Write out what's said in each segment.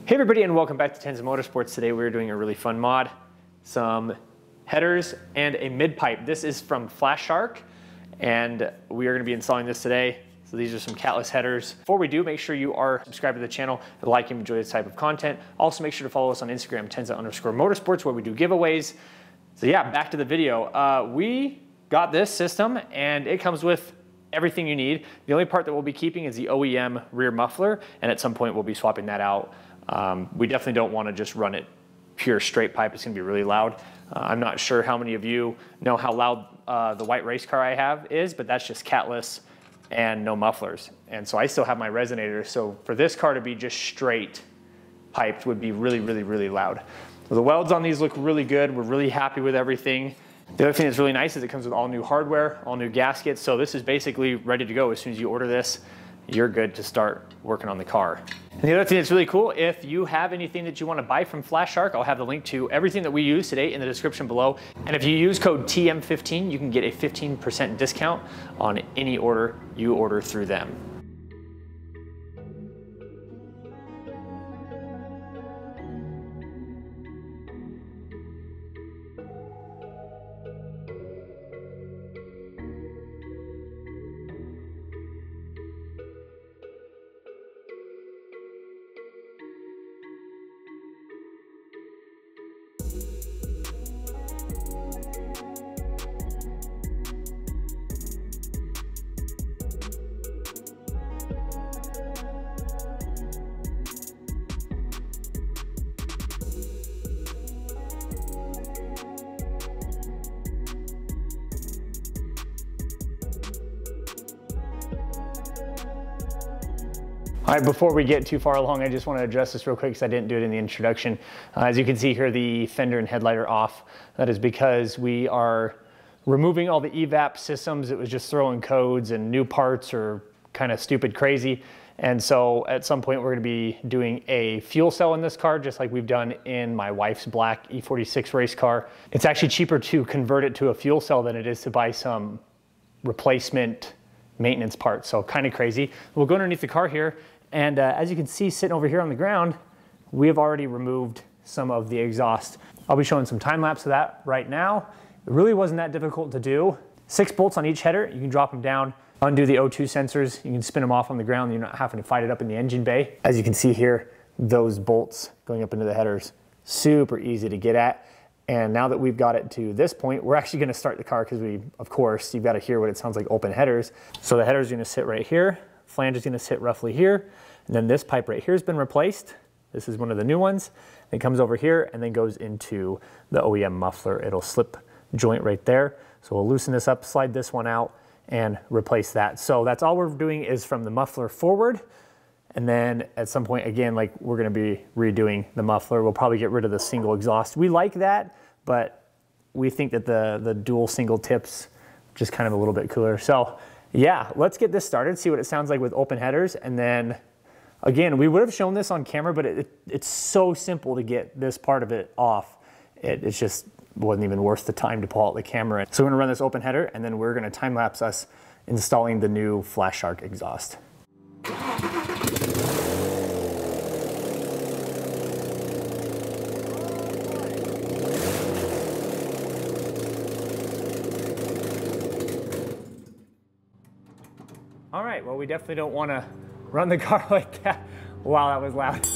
Hey everybody, and welcome back to Tenza Motorsports. Today we're doing a really fun mod, some headers and a mid pipe. This is from Flashark, and we are going to be installing this today. So these are some catless headers. Before we do, make sure you are subscribed to the channel, like and enjoy this type of content. Also make sure to follow us on Instagram, Tenza_Motorsports, where we do giveaways. So yeah, back to the video. We got this system and it comes with everything you need. The only part that we'll be keeping is the OEM rear muffler, and at some point we'll be swapping that out. We definitely don't want to just run it pure straight pipe. It's going to be really loud. I'm not sure how many of you know how loud the white race car I have is, but that's just catless and no mufflers. And so I still have my resonator. So for this car to be just straight piped would be really, really, really loud. The welds on these look really good. We're really happy with everything. The other thing that's really nice is it comes with all new hardware, all new gaskets. So this is basically ready to go. As soon as you order this, you're good to start working on the car. And the other thing that's really cool, if you have anything that you want to buy from Flashark, I'll have the link to everything that we use today in the description below. And if you use code TM15, you can get a 15% discount on any order you order through them. All right, before we get too far along, I just want to address this real quick because I didn't do it in the introduction. As you can see here, the fender and headlight are off. That is because we are removing all the evap systems. It was just throwing codes and new parts or kind of stupid crazy. And so at some point we're going to be doing a fuel cell in this car, just like we've done in my wife's black E46 race car. It's actually cheaper to convert it to a fuel cell than it is to buy some replacement maintenance parts. So kind of crazy. We'll go underneath the car here. And as you can see sitting over here on the ground, we have already removed some of the exhaust. I'll be showing some time lapse of that right now. It really wasn't that difficult to do. 6 bolts on each header. You can drop them down, undo the O2 sensors. You can spin them off on the ground. You're not having to fight it up in the engine bay. As you can see here, those bolts going up into the headers, super easy to get at. And now that we've got it to this point, we're actually going to start the car because of course, you've got to hear what it sounds like open headers. So the header's going to sit right here. Flange is going to sit roughly here, and then this pipe right here has been replaced. This is one of the new ones. It comes over here and then goes into the OEM muffler. It'll slip joint right there. So we'll loosen this up, slide this one out, and replace that. So that's all we're doing is from the muffler forward, and then at some point, again, like we're going to be redoing the muffler. We'll probably get rid of the single exhaust. We like that, but we think that the dual single tips just kind of a little bit cooler. So yeah, let's get this started, see what it sounds like with open headers. And then again, we would have shown this on camera, but it's so simple to get this part of it off. It's just wasn't even worth the time to pull out the camera. So we're gonna run this open header, and then we're gonna time lapse us installing the new Flashark exhaust. All right, well, we definitely don't want to run the car like that. Wow, that was loud.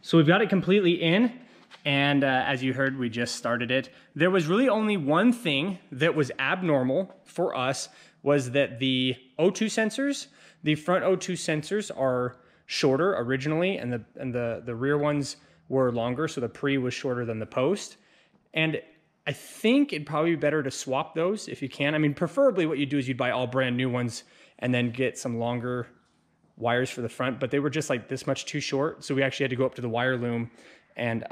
So we've got it completely in, and as you heard, we just started it. There was really only one thing that was abnormal for us, was that the O2 sensors, the front O2 sensors are shorter originally, and the rear ones were longer, so the pre was shorter than the post. And I think it'd probably be better to swap those if you can. I mean, preferably what you do is you'd buy all brand new ones and then get some longer wires for the front, but they were just like this much too short. So we actually had to go up to the wire loom and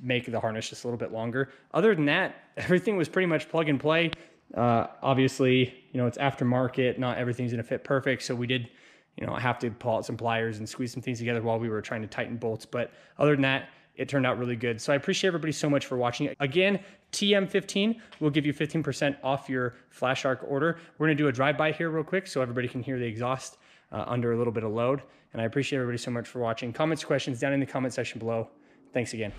make the harness just a little bit longer. Other than that, everything was pretty much plug and play. Obviously, you know, it's aftermarket, not everything's gonna fit perfect. So we did, you know, have to pull out some pliers and squeeze some things together while we were trying to tighten bolts. But other than that, it turned out really good. So I appreciate everybody so much for watching. Again, TM15 will give you 15% off your Flashark order. We're gonna do a drive-by here real quick so everybody can hear the exhaust under a little bit of load. And I appreciate everybody so much for watching. Comments, questions down in the comment section below. Thanks again.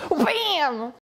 Bam!